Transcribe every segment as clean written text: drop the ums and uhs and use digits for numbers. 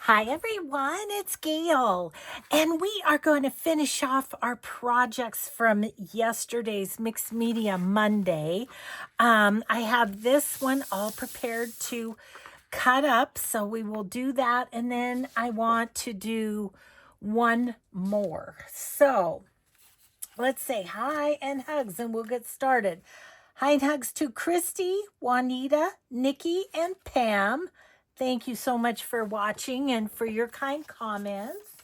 Hi everyone, it's Gail, and we are going to finish off our projects from yesterday's Mixed Media Monday. I have this one all prepared to cut up, so we will do that, and then I want to do one more. So let's say hi and hugs, and we'll get started. Hi and hugs to Christy, Juanita, Nikki, and Pam. Thank you so much for watching and for your kind comments.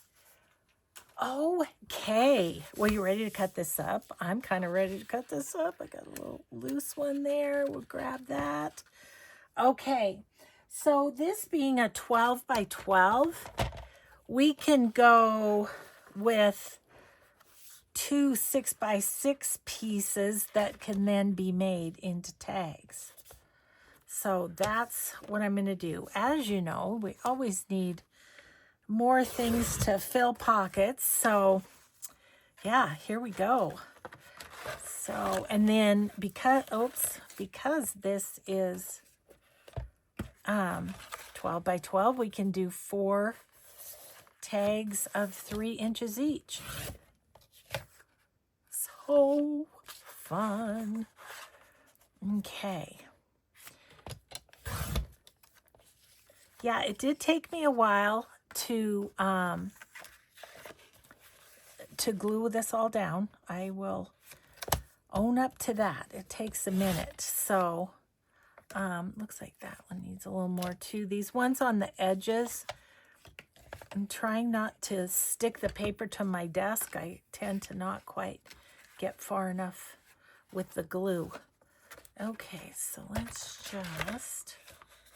Okay. Well, you ready to cut this up? I'm kind of ready to cut this up. I got a little loose one there. We'll grab that. Okay. So this being a 12 by 12, we can go with two 6 by 6 pieces that can then be made into tags. So that's what I'm going to do. As you know, we always need more things to fill pockets. So yeah, here we go. So, and then because this is 12 by 12, we can do 4 tags of 3 inches each. So fun. Okay. Yeah, it did take me a while to glue this all down. I will own up to that. It takes a minute. So looks like that one needs a little more too. These ones on the edges, I'm trying not to stick the paper to my desk. I tend to not quite get far enough with the glue. Okay, so let's just,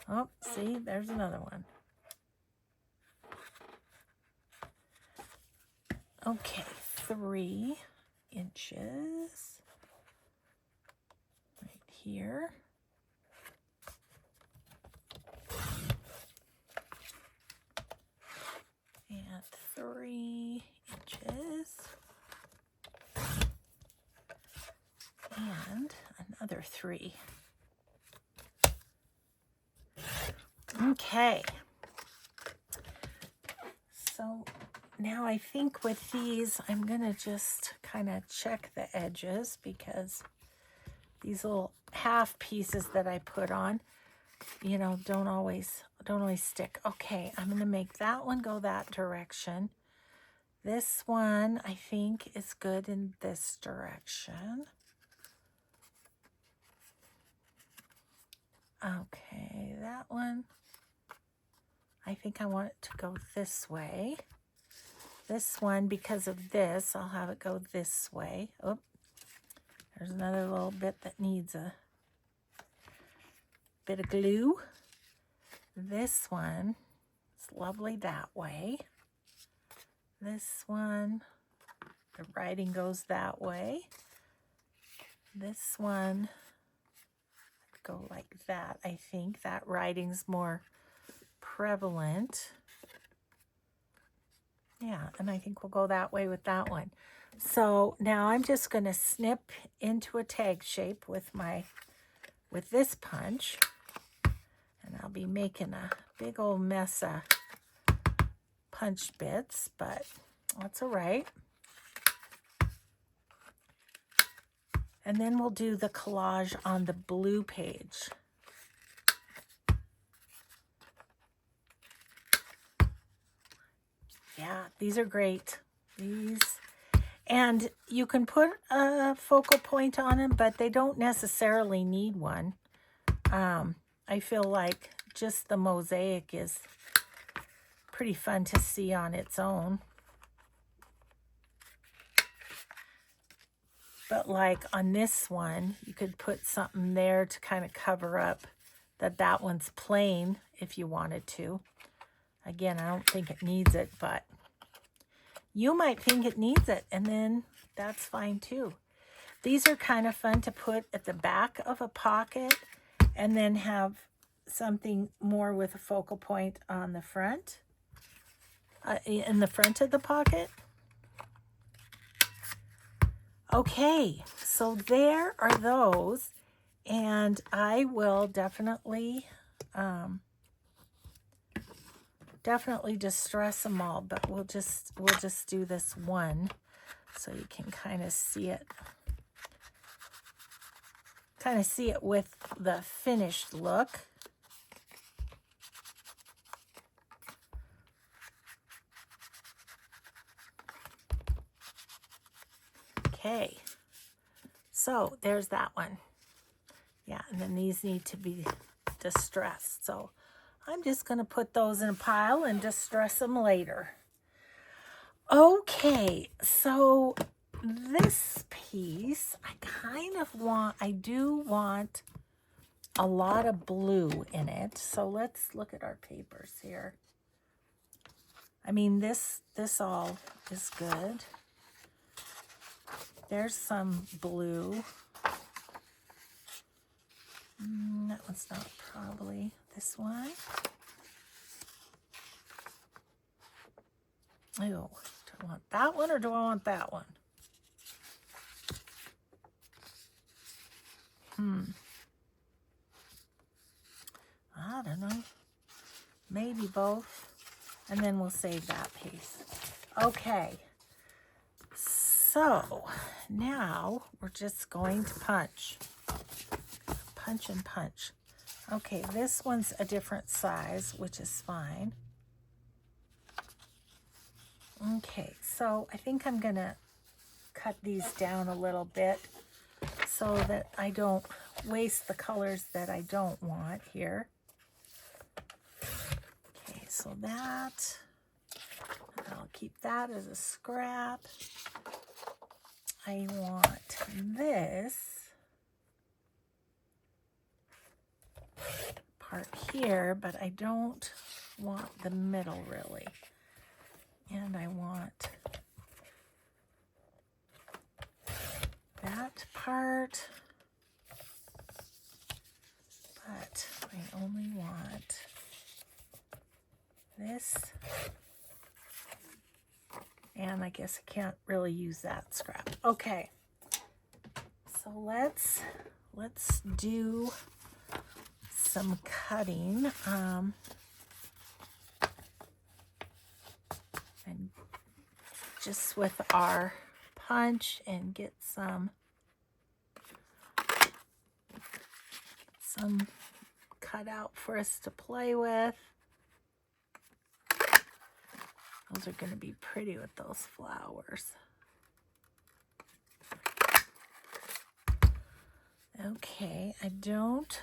oh, see, there's another one. Okay, 3 inches right here. And 3 inches. And another 3. Okay. So now I think with these, I'm going to just kind of check the edges because these little half pieces that I put on, you know, don't always stick. Okay, I'm going to make that one go that direction. This one, I think, is good in this direction. Okay, that one, I think I want it to go this way. This one, because of this, I'll have it go this way. Oh, there's another little bit that needs a bit of glue. This one is lovely that way. This one, the writing goes that way. This one, go like that. I think that writing's more prevalent. Yeah, and I think we'll go that way with that one. So now I'm just going to snip into a tag shape with this punch. And I'll be making a big old mess of punch bits, but that's all right. And then we'll do the collage on the blue page. Yeah, these are great. These, and you can put a focal point on them, but they don't necessarily need one. I feel like just the mosaic is pretty fun to see on its own. But like on this one, you could put something there to kind of cover up that one's plain if you wanted to. Again, I don't think it needs it, but you might think it needs it, and then that's fine too. These are kind of fun to put at the back of a pocket and then have something more with a focal point on the front, in the front of the pocket. Okay, so there are those, and I will definitely definitely distress them all, but we'll just do this one so you can kind of see it. Kind of see it with the finished look. Okay, so there's that one. Yeah, and then these need to be distressed. So I'm just going to put those in a pile and distress them later. Okay, so this piece, I do want a lot of blue in it. So let's look at our papers here. I mean, this all is good. There's some blue. That one's not probably this one. Oh, do I want that one or do I want that one? I don't know. Maybe both. And then we'll save that piece. Okay. So now we're just going to punch. Punch and punch. Okay, this one's a different size, which is fine. Okay, so I think I'm going to cut these down a little bit so that I don't waste the colors that I don't want here. Okay, so that, I'll keep that as a scrap. I want this part here, but I don't want the middle really. And I want that part, but I only want this. And I guess I can't really use that scrap. Okay, so let's do some cutting. And just with our punch and get some cut out for us to play with. Those are going to be pretty with those flowers. Okay, I don't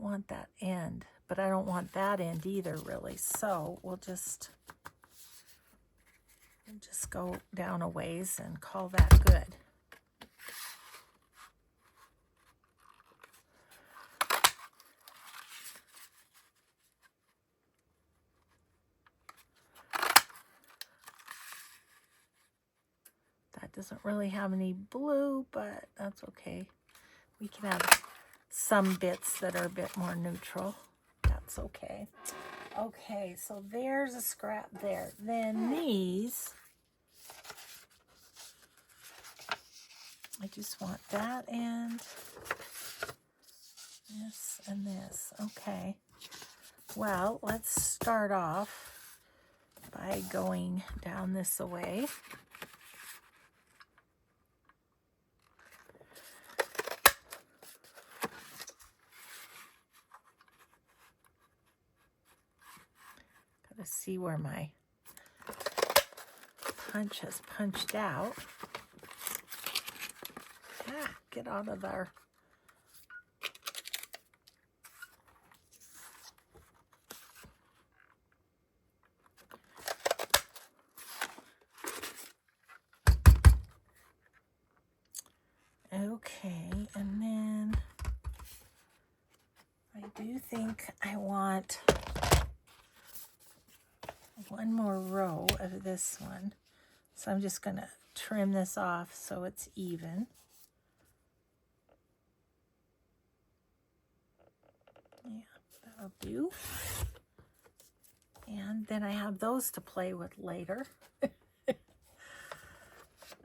want that end, but I don't want that end either really. So we'll just go down a ways and call that good. That doesn't really have any blue, but that's okay. We can have some bits that are a bit more neutral. That's okay. Okay, so there's a scrap there. Then these, I just want that end, this and this. Okay. Well, let's start off by going down this way. Gotta see where my punch has punched out. Ah, get out of there. Okay, and then I do think I want one more row of this one. So I'm just going to trim this off so it's even. Yeah, that'll do. And then I have those to play with later.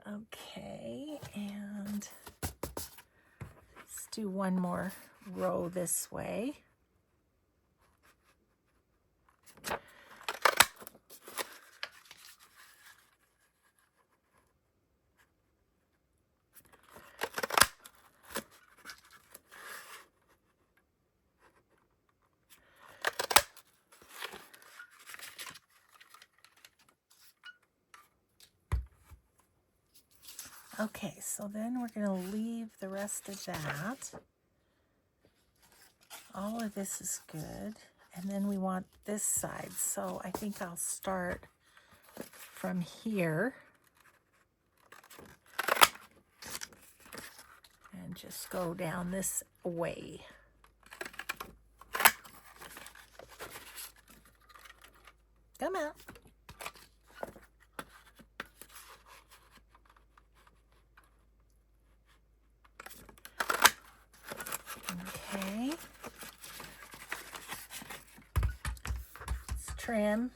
Okay, and let's do one more row this way. Okay, so then we're going to leave the rest of that. All of this is good. And then we want this side. So I think I'll start from here. And just go down this way. Come out. Okay. Let's trim.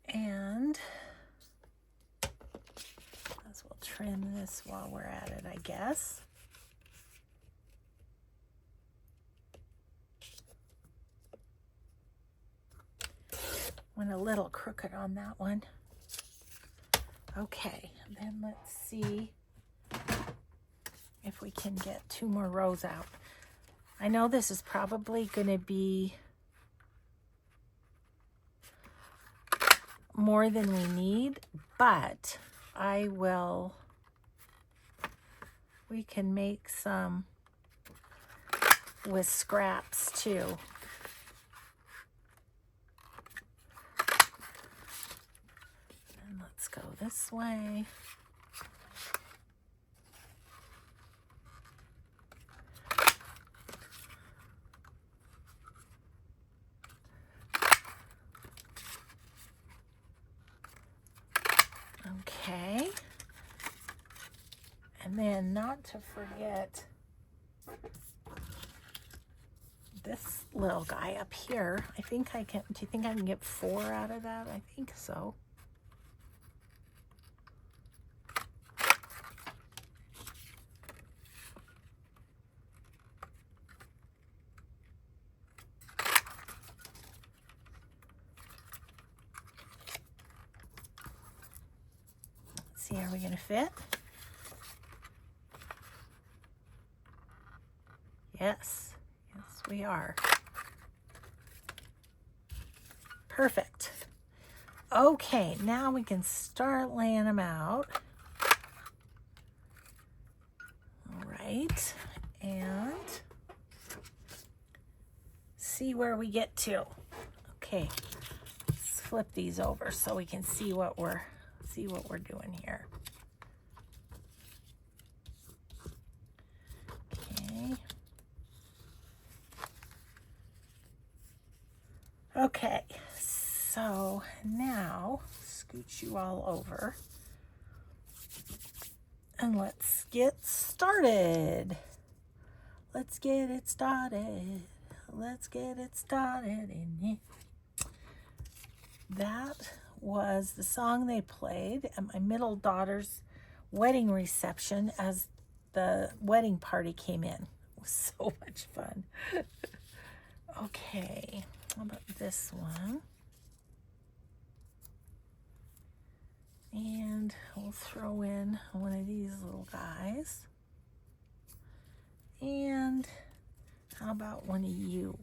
And as well trim this while we're at it, I guess. Went a little crooked on that one. Okay, then let's see if we can get 2 more rows out. I know this is probably going to be more than we need, but we can make some with scraps too. And let's go this way. Okay. And then not to forget this little guy up here. I think I can, do you think I can get 4 out of that? I think so. Let's see, are we gonna fit? Yes, yes we are. Perfect. Okay, now we can start laying them out. All right, and see where we get to. Okay, let's flip these over so we can see what we're doing here. Okay. Okay, so now scoot you all over and let's get started. Let's get it started. Let's get it started in here. That was the song they played at my middle daughter's wedding reception as the wedding party came in. It was so much fun. Okay, how about this one? And we'll throw in one of these little guys. And how about one of you?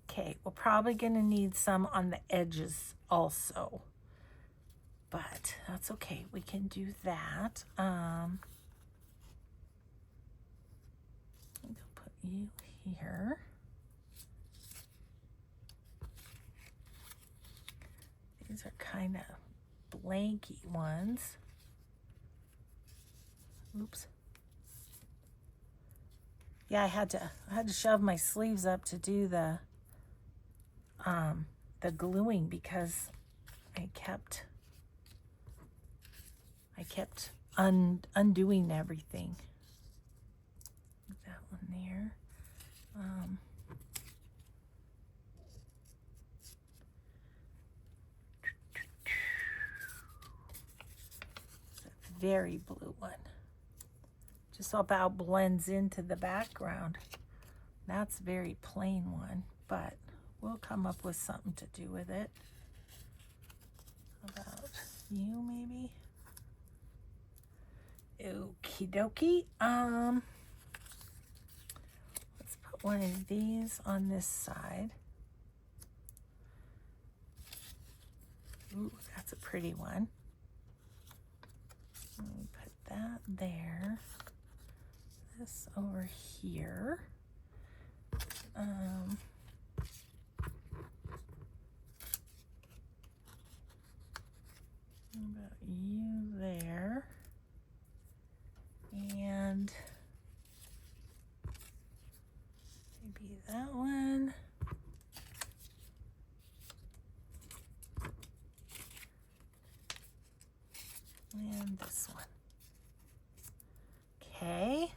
Okay, we're probably going to need some on the edges also. But that's okay. We can do that. I'm going to put you here. These are kind of blanky ones. Oops. Yeah, I had to shove my sleeves up to do the gluing because I kept undoing everything. That one there. It's a very blue one. Just about blends into the background. That's a very plain one, but we'll come up with something to do with it. How about you maybe? Okie dokie. Let's put one of these on this side. Ooh, that's a pretty one. Let me put that there. This over here. How about you there? And maybe that one. And this one. Okay.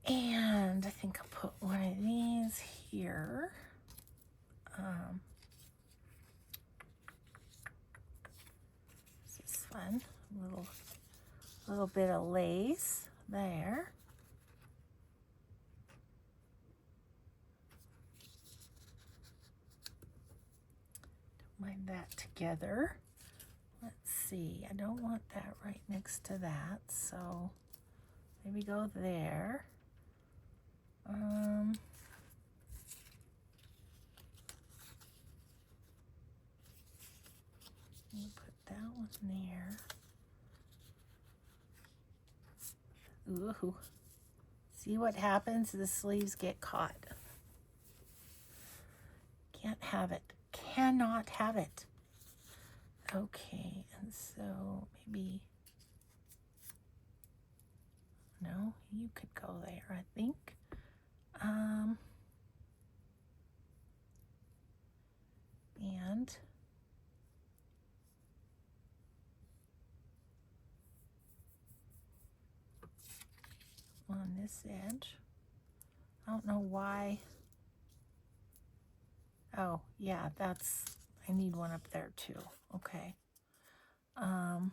And I think I'll put one of these here. This is fun. A little bit of lace there. Don't mind that together. Let's see. I don't want that right next to that, so maybe go there. Put that one there. Ooh. See what happens? The sleeves get caught. Can't have it. Cannot have it. Okay, and so maybe, no, you could go there, I think. And on this edge, I don't know why. Oh, yeah, I need one up there too. Okay. Oh,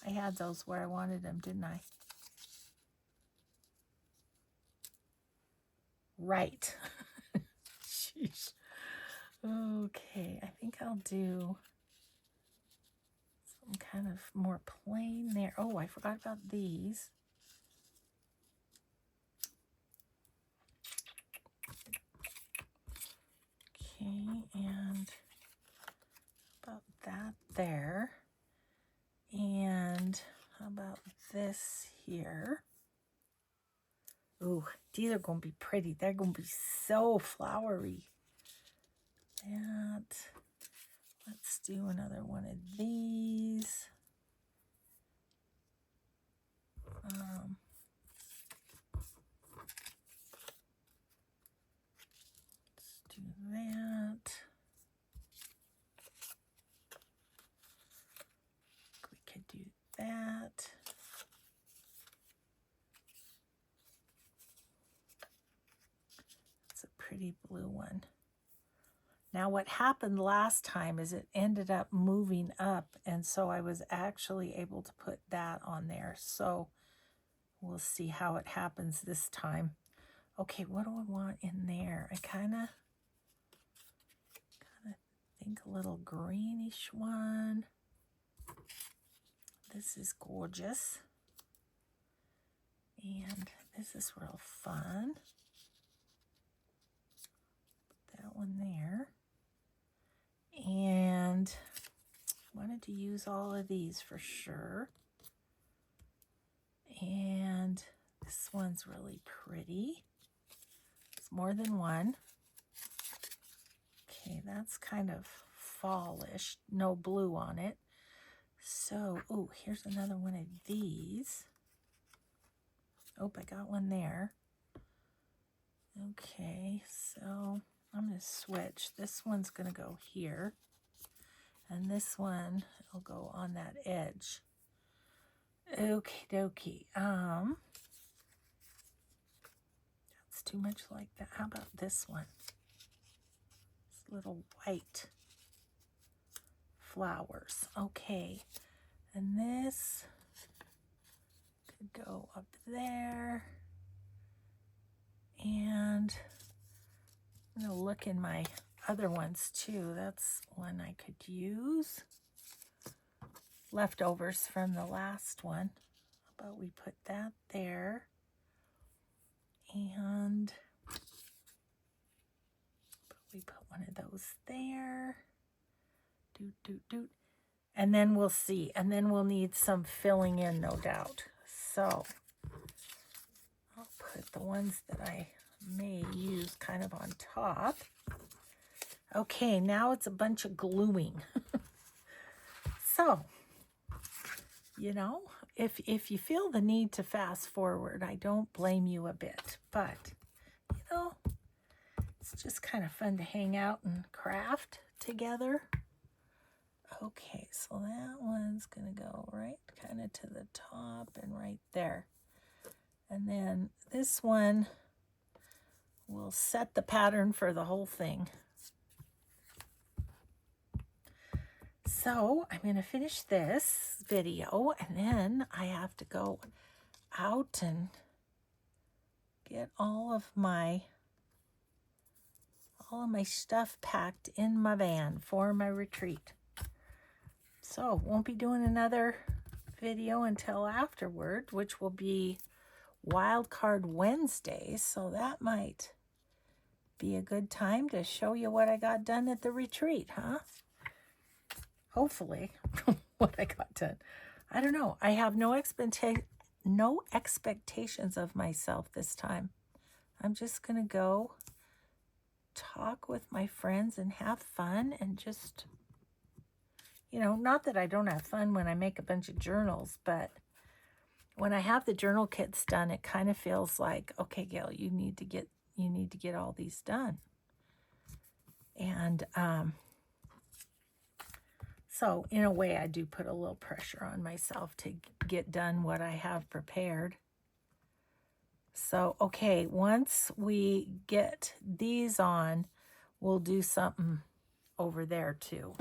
I had those where I wanted them, didn't I? Right. Sheesh. Okay, I think I'll do some kind of more plain there. Oh, I forgot about these. Okay, and about that there. And how about this here? Ooh, these are going to be pretty. They're going to be so flowery. Let's do another one of these. Let's do that. We could do that. It's a pretty blue one. Now what happened last time is it ended up moving up, and so I was actually able to put that on there. So we'll see how it happens this time. Okay, what do I want in there? I kind of think a little greenish one. This is gorgeous. And this is real fun. Put that one there. And wanted to use all of these for sure. And this one's really pretty. It's more than one. Okay, that's kind of fallish. No blue on it. So, oh, here's another one of these. Oh, I got one there. Okay, so I'm going to switch. This one's going to go here. And this one will go on that edge. Okie dokie. That's too much like that. How about this one? This little white flowers. Okay. And this could go up there. And I'm going to look in my other ones too. That's one I could use. leftovers from the last one. How about we put that there? And we put one of those there. Doot, doot, doot. And then we'll see. And then we'll need some filling in, no doubt. So I'll put the ones that I may use kind of on top. Okay, now it's a bunch of gluing. So, you know, if you feel the need to fast forward, I don't blame you a bit. But, you know, it's just kind of fun to hang out and craft together. Okay, so that one's going to go right kind of to the top and right there. And then this one will set the pattern for the whole thing. So I'm going to finish this video, and then I have to go out and get all of my stuff packed in my van for my retreat. So won't be doing another video until afterward, which will be Wildcard Wednesday. So that might be a good time to show you what I got done at the retreat, huh? Hopefully, what I got done. I don't know. I have no expectations of myself this time. I'm just going to go talk with my friends and have fun and just, you know, not that I don't have fun when I make a bunch of journals, but when I have the journal kits done, it kind of feels like, okay, Gail, you need to get all these done. And so in a way, I do put a little pressure on myself to get done what I have prepared. So, okay, once we get these on, we'll do something over there too.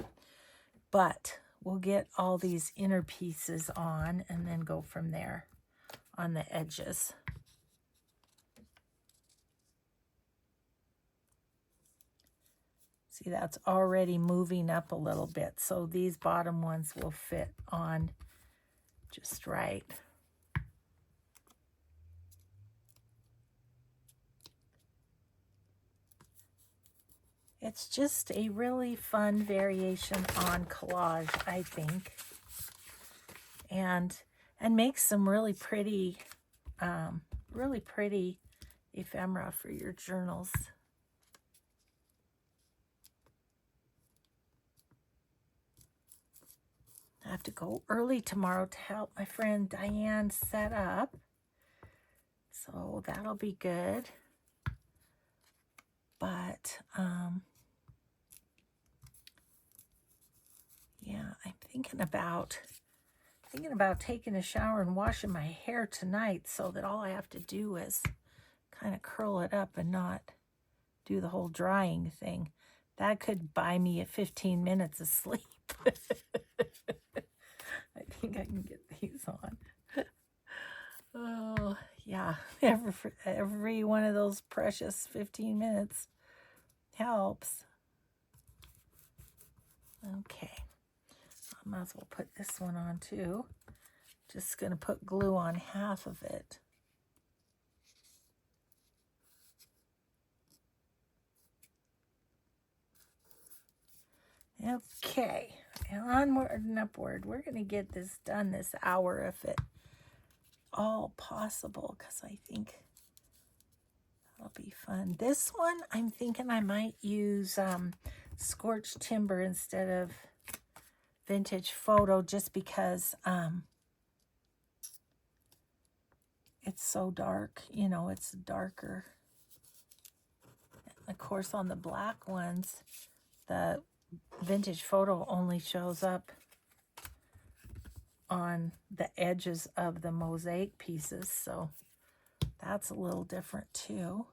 But we'll get all these inner pieces on and then go from there on the edges. See, that's already moving up a little bit, so these bottom ones will fit on just right. It's just a really fun variation on collage, I think, and makes some really pretty ephemera for your journals. I have to go early tomorrow to help my friend Diane set up, so that'll be good. But yeah, I'm thinking about taking a shower and washing my hair tonight, so that all I have to do is kind of curl it up and not do the whole drying thing. That could buy me 15 minutes of sleep. I think I can get these on. Oh, yeah. Every one of those precious 15 minutes helps. Okay. I might as well put this one on too. Just going to put glue on half of it. Okay, and onward and upward. We're going to get this done this hour if it all possible, because I think that'll be fun. This one, I'm thinking I might use scorched timber instead of vintage photo, just because it's so dark. You know, it's darker. Of course, on the black ones, the vintage photo only shows up on the edges of the mosaic pieces, so that's a little different too.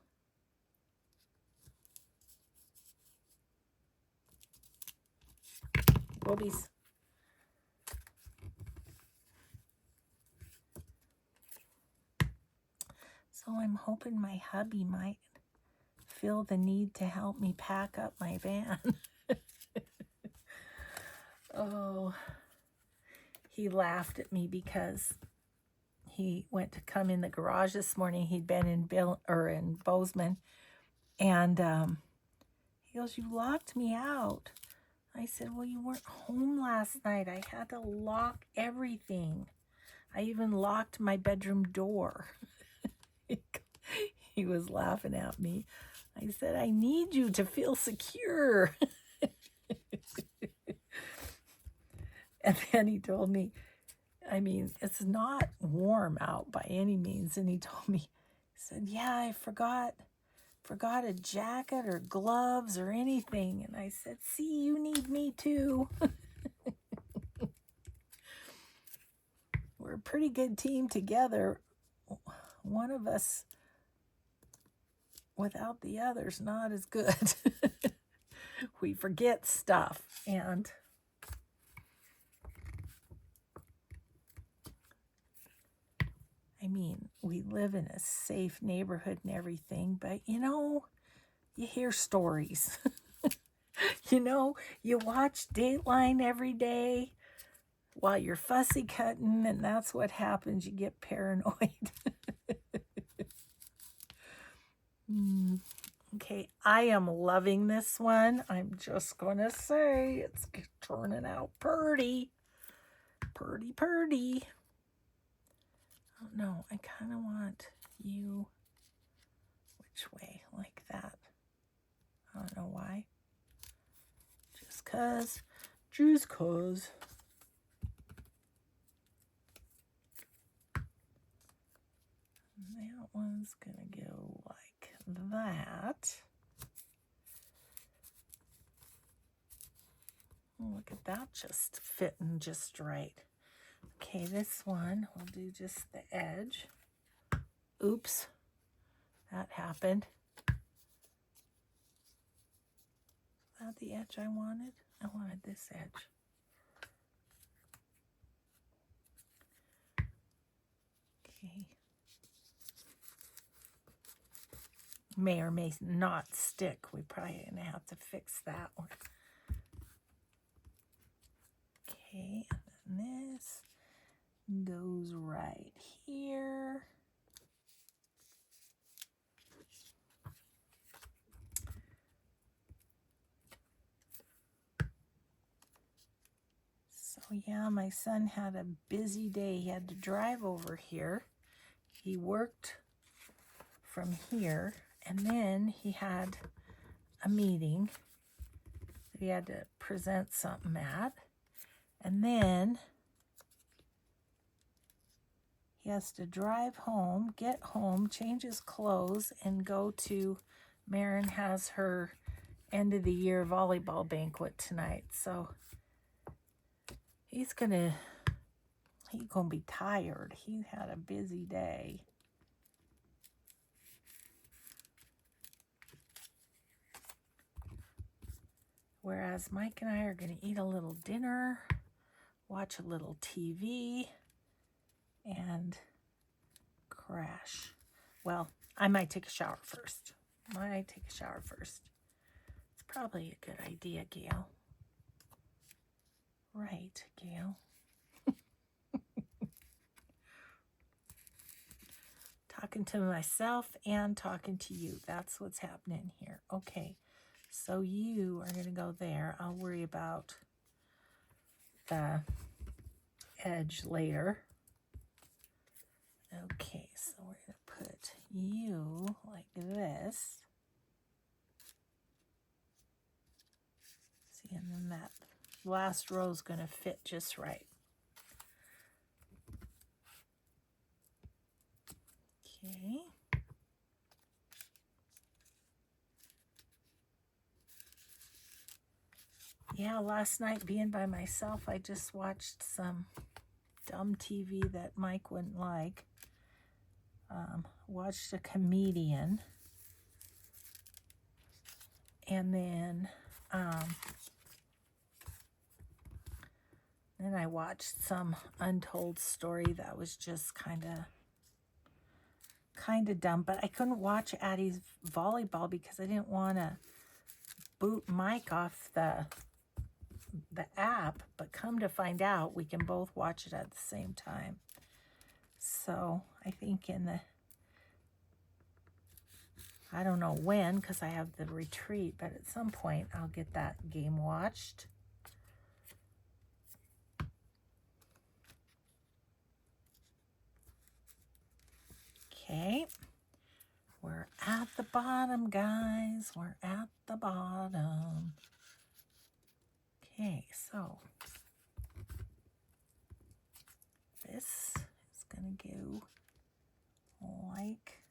Boobies. So I'm hoping my hubby might feel the need to help me pack up my van. Oh, he laughed at me because he went to come in the garage this morning. He'd been in Bozeman, and he goes, "You locked me out." I said, "Well, you weren't home last night. I had to lock everything. I even locked my bedroom door." He was laughing at me. I said, "I need you to feel secure." And then he told me, I mean, it's not warm out by any means. And he told me, he said, "Yeah, I forgot a jacket or gloves or anything." And I said, "See, you need me too." We're a pretty good team together. One of us without the other's not as good. We forget stuff, and I mean, we live in a safe neighborhood and everything, but you hear stories. You watch Dateline every day while you're fussy cutting, and that's what happens. You get paranoid. Okay, I am loving this one. I'm just going to say it's turning out pretty. Pretty, pretty. Oh, no, I kind of want you which way, like that. I don't know why. Just 'cause. That one's gonna go like that. Oh, look at that, just fitting just right. Okay, this one we'll do just the edge. Oops, that happened. Is that the edge I wanted? I wanted this edge. Okay. May or may not stick. We're probably going to have to fix that one. Okay, and then this goes right here. So yeah, my son had a busy day. He had to drive over here. He worked from here, and then he had a meeting that he had to present something at, and then he has to drive home, get home, change his clothes, and go to, Marin has her end of the year volleyball banquet tonight. So he's gonna be tired. He had a busy day. Whereas Mike and I are gonna eat a little dinner, watch a little TV, and crash. Well, I might take a shower first. It's probably a good idea, Gail. Right, Gail. Talking to myself and talking to you. That's what's happening here. Okay, so you are going to go there. I'll worry about the edge later. Okay, so we're going to put you like this. See, and then that last row is going to fit just right. Okay. Yeah, last night being by myself, I just watched some dumb TV that Mike wouldn't like. Watched a comedian. And then I watched some untold story that was just kind of dumb. But I couldn't watch Addie's volleyball because I didn't want to boot Mike off the the app, but come to find out, we can both watch it at the same time. So I think in the, I don't know when, because I have the retreat, but at some point I'll get that game watched. Okay, we're at the bottom, guys. We're at the bottom. Okay, so this is going to go like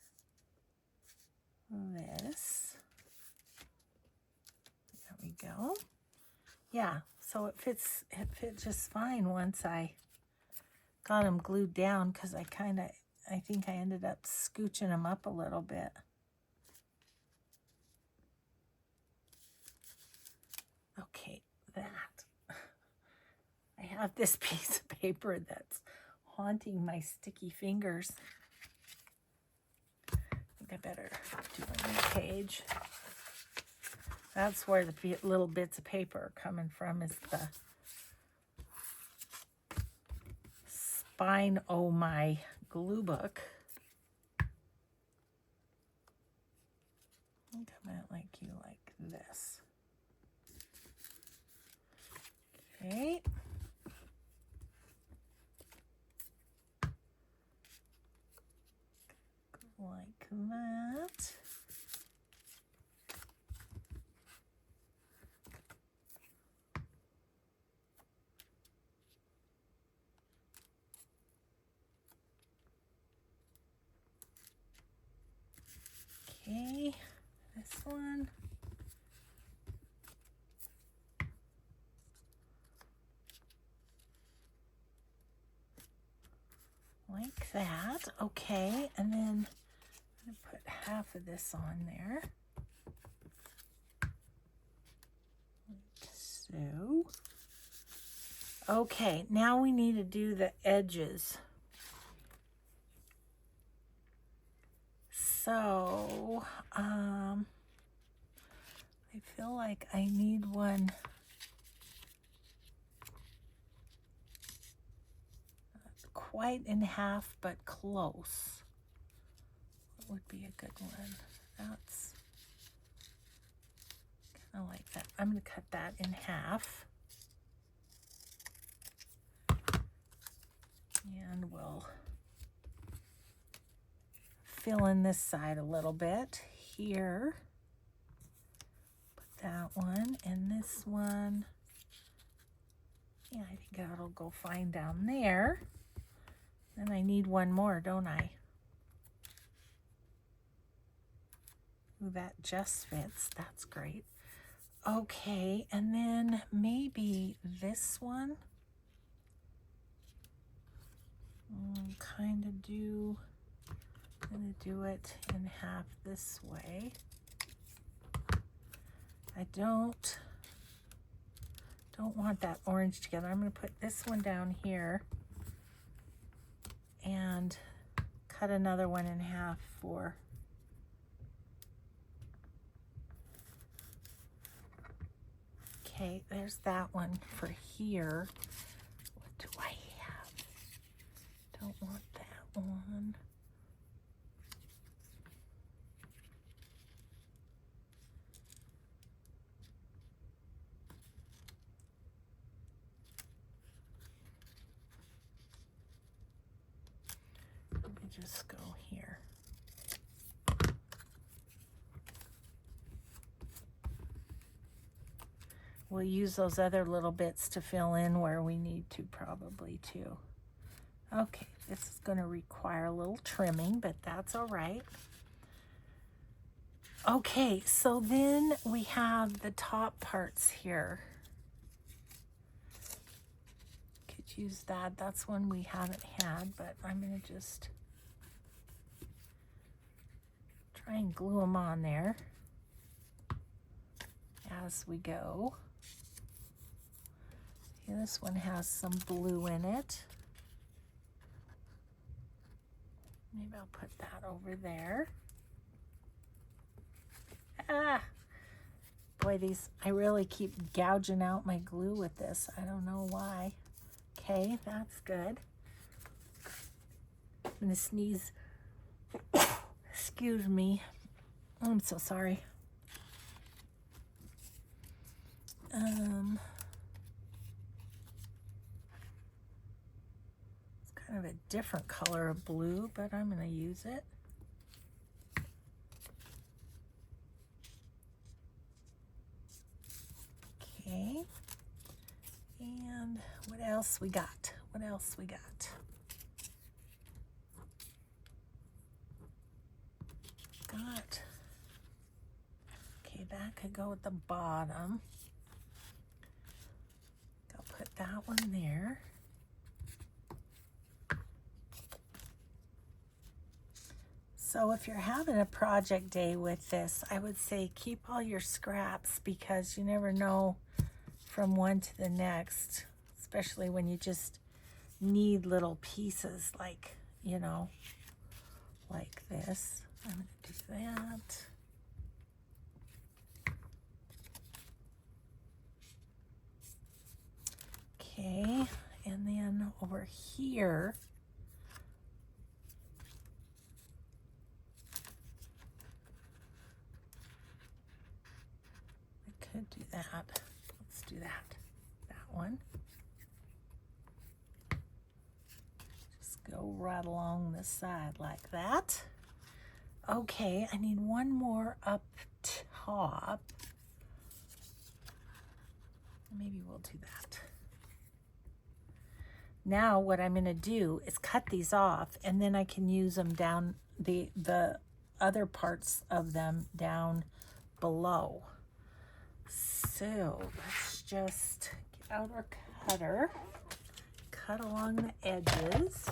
this. There we go. Yeah, so it fit just fine once I got them glued down, because I think I ended up scooching them up a little bit. Okay, that. I have this piece of paper that's haunting my sticky fingers. I think I better do a new page. That's where the little bits of paper are coming from, is the spine of my glue book. I think I might like you like this. Okay. Like that. Okay, this one. Like that. Okay, and then I'm going to put half of this on there. Like so. Okay, now we need to do the edges. So, I feel like I need one not quite in half, but close. What would be a good one? That's kind of like that. I'm going to cut that in half. And we'll fill in this side a little bit here. Put that one and this one. Yeah, I think that'll go fine down there. Then I need one more, don't I? Ooh, that just fits. That's great. Okay, and then maybe this one. Kind of I'm going to do it in half this way. I don't want that orange together. I'm going to put this one down here and cut another one in half for okay, there's that one for here. What do I have? Don't want that one. Let me just go here. We'll use those other little bits to fill in where we need to, probably too. Okay, this is going to require a little trimming, but that's all right. Okay, so then we have the top parts here. Could use that. That's one we haven't had, but I'm going to just try and glue them on there as we go. See, this one has some blue in it. Maybe I'll put that over there. Ah, Boy, I really keep gouging out my glue with this. I don't know why. Okay, that's good. I'm gonna sneeze. Excuse me. I'm so sorry. It's kind of a different color of blue, but I'm gonna use it. Okay. And what else we got? What else we got? Okay, that could go at the bottom. I'll put that one there. So if you're having a project day with this, I would say keep all your scraps, because you never know from one to the next, especially when you just need little pieces like, you know, like this. I'm going to do that. Okay, and then over here, I could do that. Let's do that one. Just go right along the side like that. Okay, I need one more up top. Maybe we'll do that. Now what I'm going to do is cut these off, and then I can use them down, the other parts of them down below. So let's just get out our cutter, cut along the edges.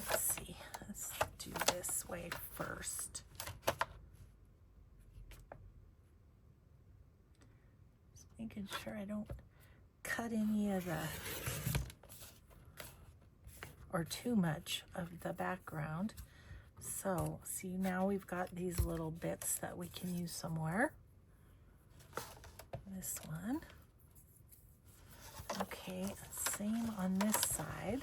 Let's see, let's do this way first. Just making sure I don't cut any of the, or too much of the background. So see, now we've got these little bits that we can use somewhere. This one. Okay, same on this side.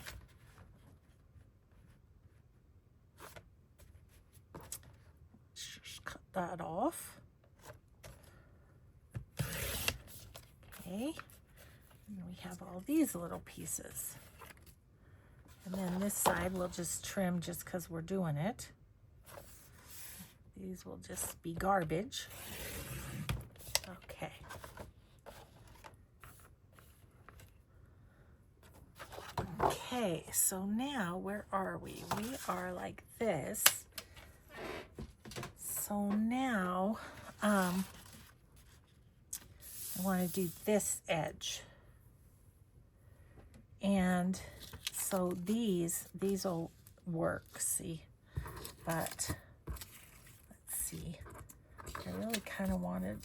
Let's just cut that off. Okay. And we have all these little pieces. And then this side we'll just trim just because we're doing it. These will just be garbage. Okay. Okay, so now where are we? We are like this. So now I want to do this edge. And so these will work, see, but let's see, I really kind of wanted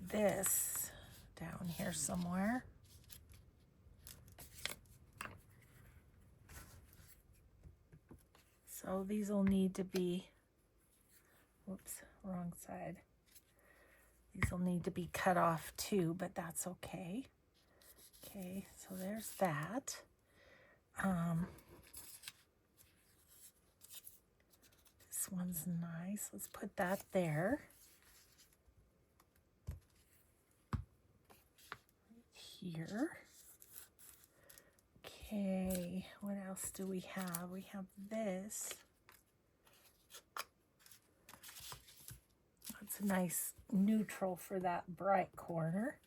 this down here somewhere. So these will need to be, whoops, wrong side. These will need to be cut off too, but that's okay. Okay, so there's that. This one's nice. Let's put that there. Here. Okay, what else do we have? We have this. That's a nice neutral for that bright corner.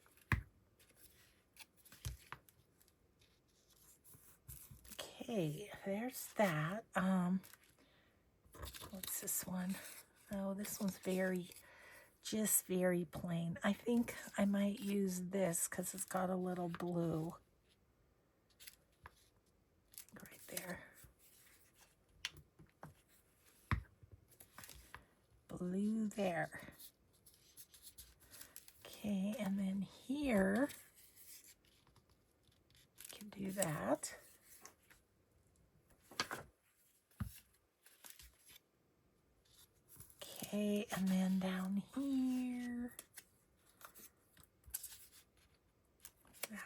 Okay, there's that. What's this one? Oh, this one's just very plain. I think I might use this because it's got a little blue right there. Blue there. Okay, and then here, you can do that. Okay, and then down here,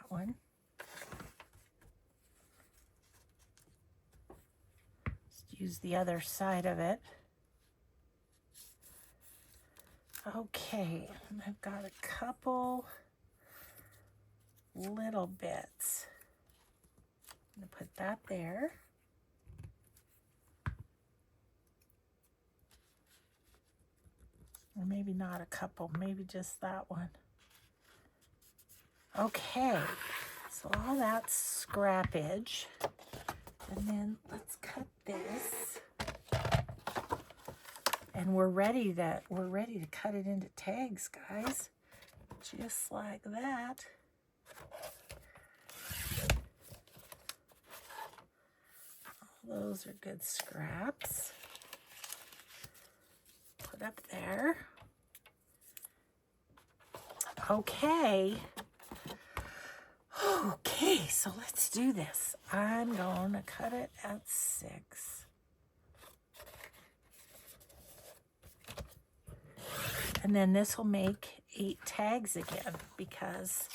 one. Just use the other side of it. Okay, and I've got a couple little bits. I'm going to put that there. Or maybe not a couple, maybe just that one. Okay, so all that's scrappage. And then let's cut this. And we're ready to cut it into tags, guys. Just like that. All those are good scraps. Put up there. Okay. Okay, so let's do this. I'm going to cut it at 6. And then this will make 8 tags again because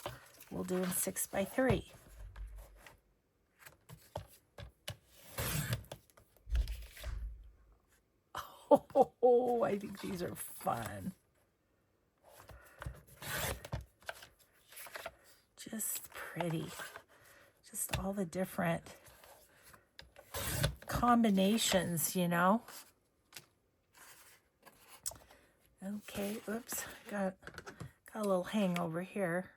we'll do them 6 by 3. Oh, I think these are fun. Just pretty. Just all the different combinations, you know. Okay, oops, got a little hangover here.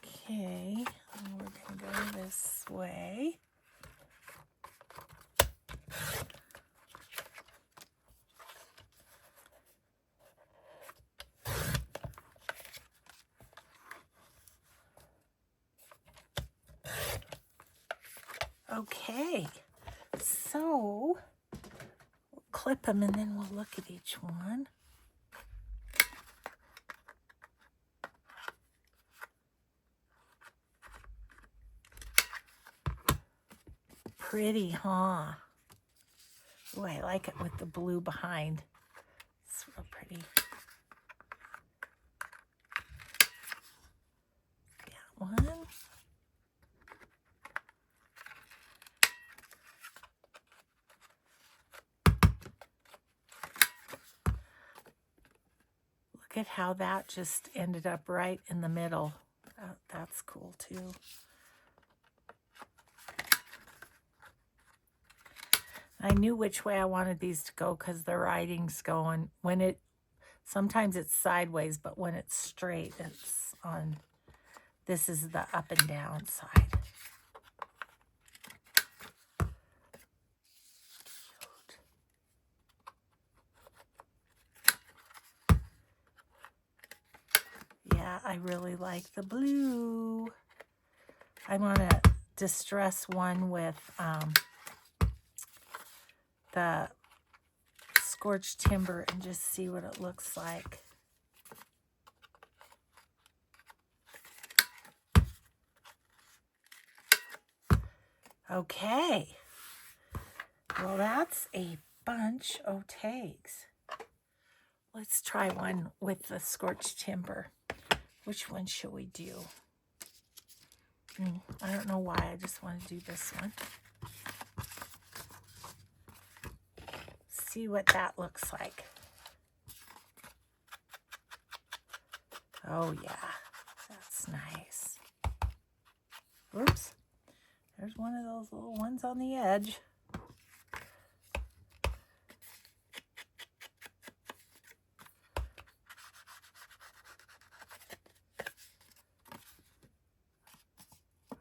Okay, and we're going to go this way. Okay, so we'll clip them and then we'll look at each one. Pretty, huh? Oh, I like it with the blue behind. It's real pretty. Got one. Look at how that just ended up right in the middle. That's cool too. I knew which way I wanted these to go because the writing's going. Sometimes it's sideways, but when it's straight, it's on. This is the up and down side. Yeah, I really like the blue. I want to distress one with the scorched timber and just see what it looks like. Okay, well that's a bunch of tags. Let's try one with the scorched timber. Which one should we do? I don't know why, I just want to do this one. See what that looks like. Oh yeah, that's nice. Oops, there's one of those little ones on the edge.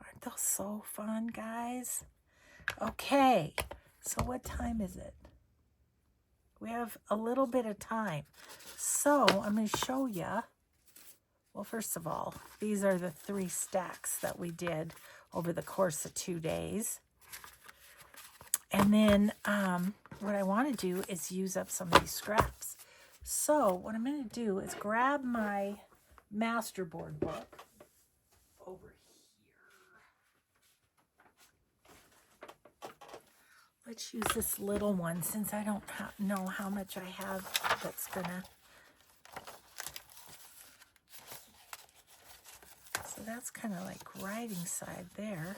Aren't those so fun, guys? Okay, so what time is it? We have a little bit of time. So I'm going to show you. Well, first of all, these are the 3 stacks that we did over the course of 2 days. And then what I want to do is use up some of these scraps. So what I'm going to do is grab my masterboard book over here. Let's use this little one since I don't know how much I have that's gonna. that's kind of like writing side there.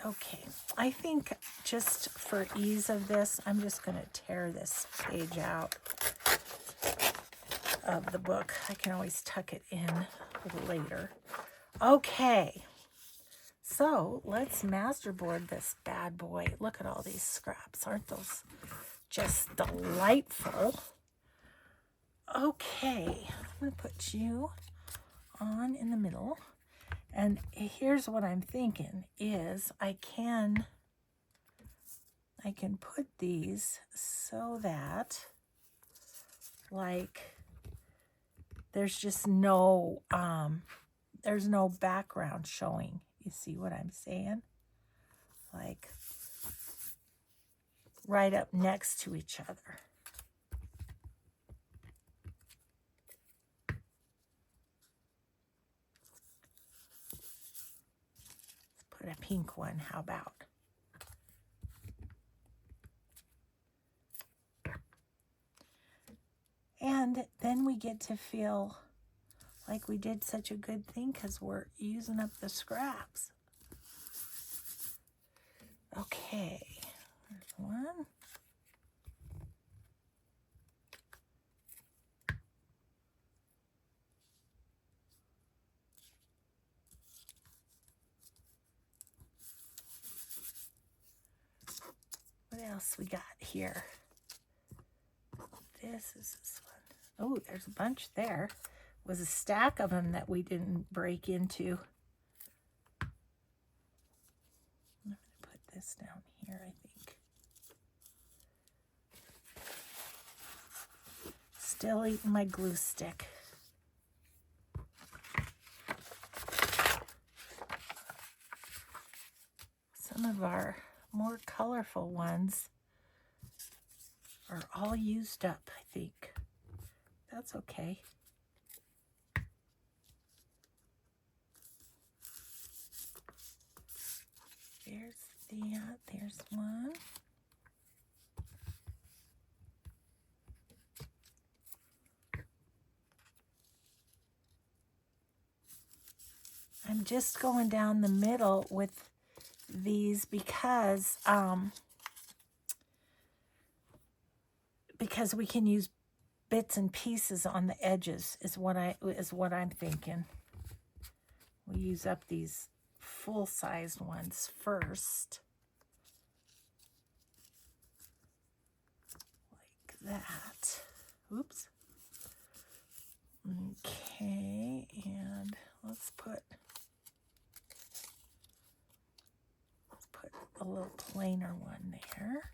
Okay, I think just for ease of this, I'm just going to tear this page out of the book. I can always tuck it in a little later. Okay, so let's masterboard this bad boy. Look at all these scraps. Aren't those just delightful? Okay, I'm going to put you on in the middle. And here's what I'm thinking is I can put these so that like there's just no there's no background showing. You see what I'm saying? Like right up next to each other. Put a pink one, how about? And then we get to feel like we did such a good thing because we're using up the scraps. Okay, there's one. What else we got here? This is this one. Oh, there's a bunch there. Was a stack of them that we didn't break into. I'm going to put this down here, I think. Still eating my glue stick. Some of our more colorful ones are all used up, I think. That's okay. There's one. I'm just going down the middle with these because we can use bits and pieces on the edges is what I'm thinking. We use up these full-sized ones first. Like that. Oops. Okay, and let's put a little plainer one there.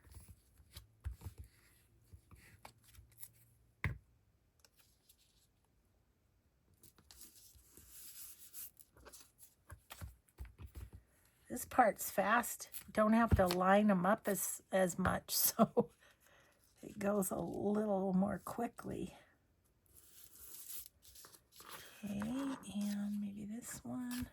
This part's fast. Don't have to line them up as much, so it goes a little more quickly. Okay, and maybe this one.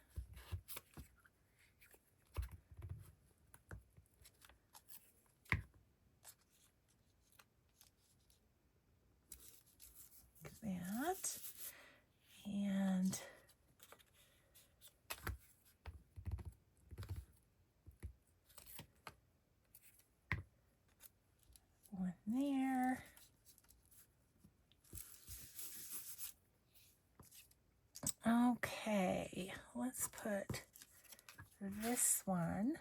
Like that. And one there. Okay, let's put this one.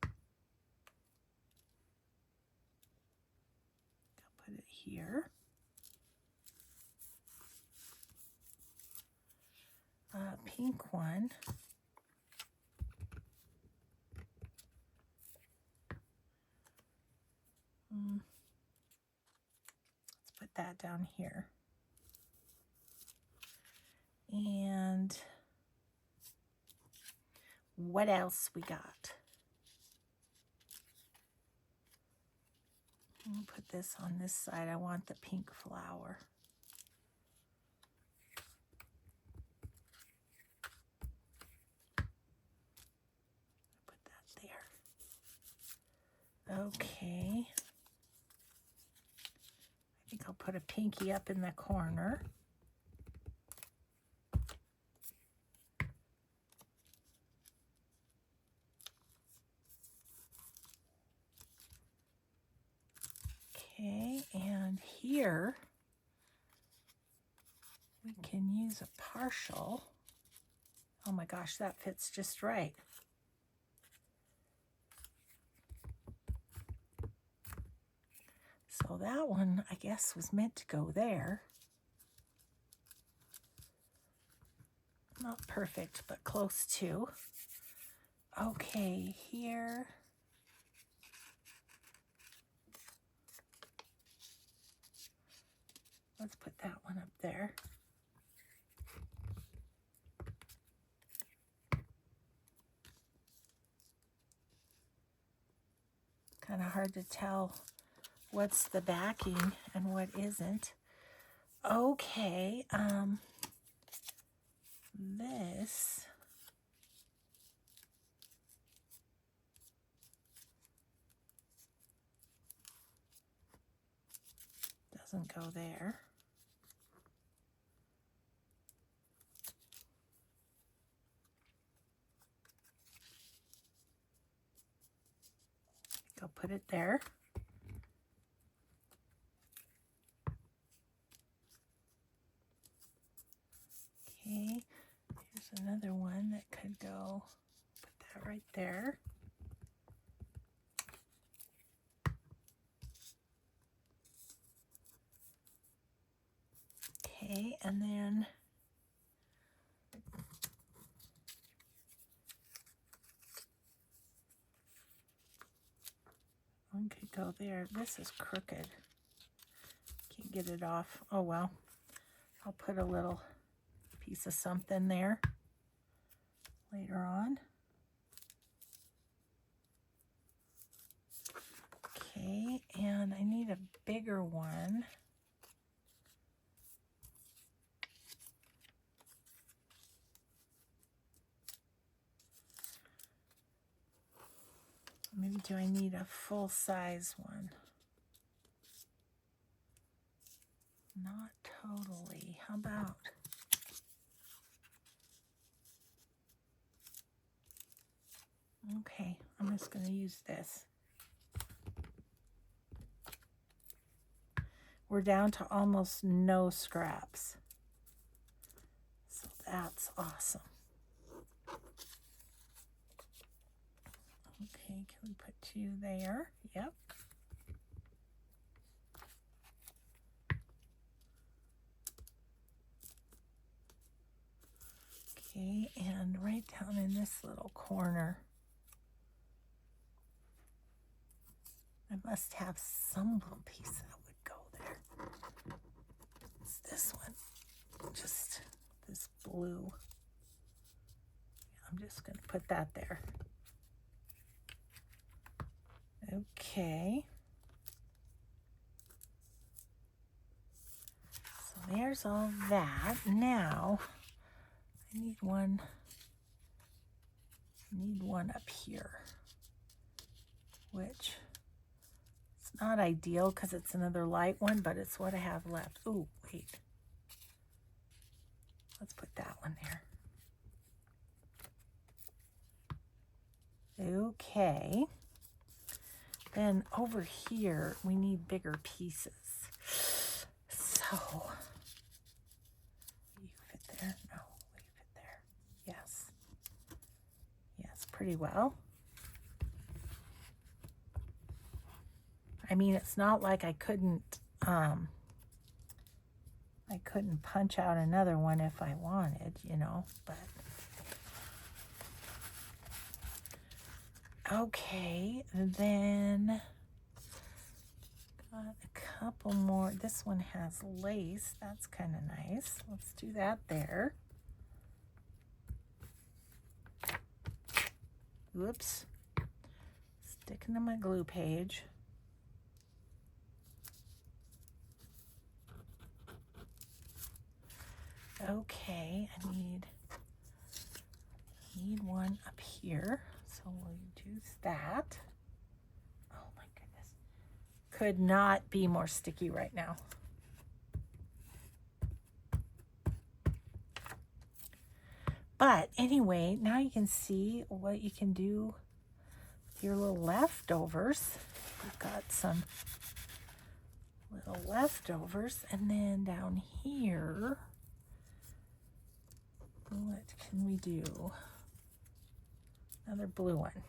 I'll put it here. Pink one. Let's put that down here. And what else we got? I'll put this on this side. I want the pink flower. Put that there. Okay. I think I'll put a pinky up in the corner. Okay, and here we can use a partial. Oh my gosh, that fits just right. So that one, I guess, was meant to go there. Not perfect, but close to. Okay, here. Let's put that one up there. Kind of hard to tell what's the backing and what isn't. Okay, this doesn't go there. Go put it there. Okay, here's another one that could go, put that right there. Okay, and then one could go there. This is crooked. Can't get it off. Oh well. I'll put a little piece of something there later on. Okay, and I need a bigger one. Maybe do I need a full size one? Not totally. How about? Okay, I'm just going to use this. We're down to almost no scraps. So that's awesome. Okay, can we put two there? Yep. Okay, and right down in this little corner, I must have some little piece that would go there. It's this one, just this blue. I'm just going to put that there. Okay. So there's all that. Now, I need one up here, which it's not ideal because it's another light one, but it's what I have left. Oh, wait. Let's put that one there. Okay. Then over here, we need bigger pieces. So, will you fit there? No, will you fit there? Yes. Yes, pretty well. I mean, it's not like I couldn't punch out another one if I wanted, you know, but okay, then got a couple more. This one has lace. That's kind of nice. Let's do that there. Whoops. Sticking to my glue page. Okay, I need one up here, so we'll use that. Oh my goodness. Could not be more sticky right now. But anyway, now you can see what you can do with your little leftovers. We've got some little leftovers. And then down here, what can we do? Another blue one.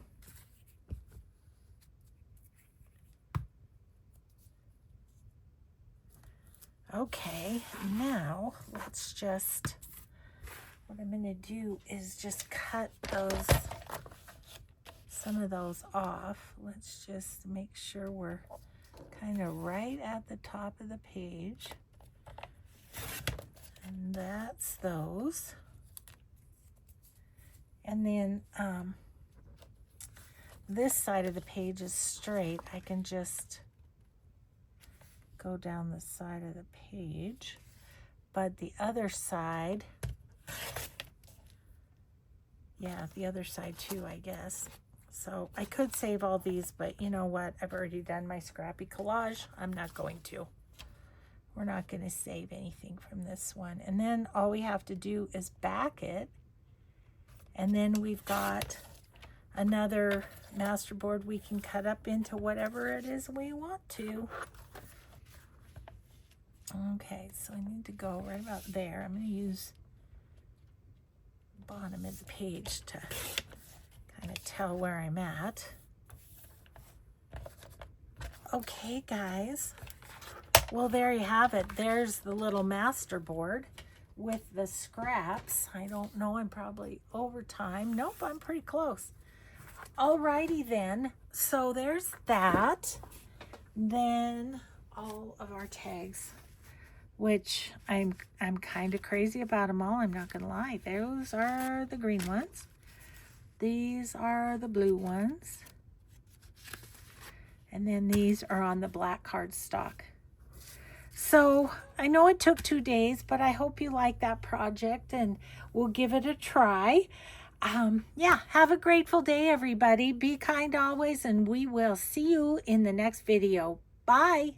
Okay, now let's just, what I'm going to do is just cut some of those off. Let's just make sure we're kind of right at the top of the page. And that's those. And then this side of the page is straight. I can just go down the side of the page, but the other side, yeah, the other side too, I guess. So I could save all these, but you know what? I've already done my scrappy collage. I'm not going to. We're not going to save anything from this one. And then all we have to do is back it. And then we've got another masterboard we can cut up into whatever it is we want to. Okay, so I need to go right about there. I'm going to use the bottom of the page to kind of tell where I'm at. Okay, guys. Well, there you have it. There's the little masterboard with the scraps. I don't know, I'm probably over time. Nope, I'm pretty close. Alrighty then. So there's that. Then all of our tags, which I'm kind of crazy about them all. I'm not gonna lie. Those are the green ones. These are the blue ones. And then these are on the black cardstock. So I know it took 2 days, but I hope you like that project and we'll give it a try. Yeah, have a grateful day, everybody. Be kind always, and we will see you in the next video. Bye.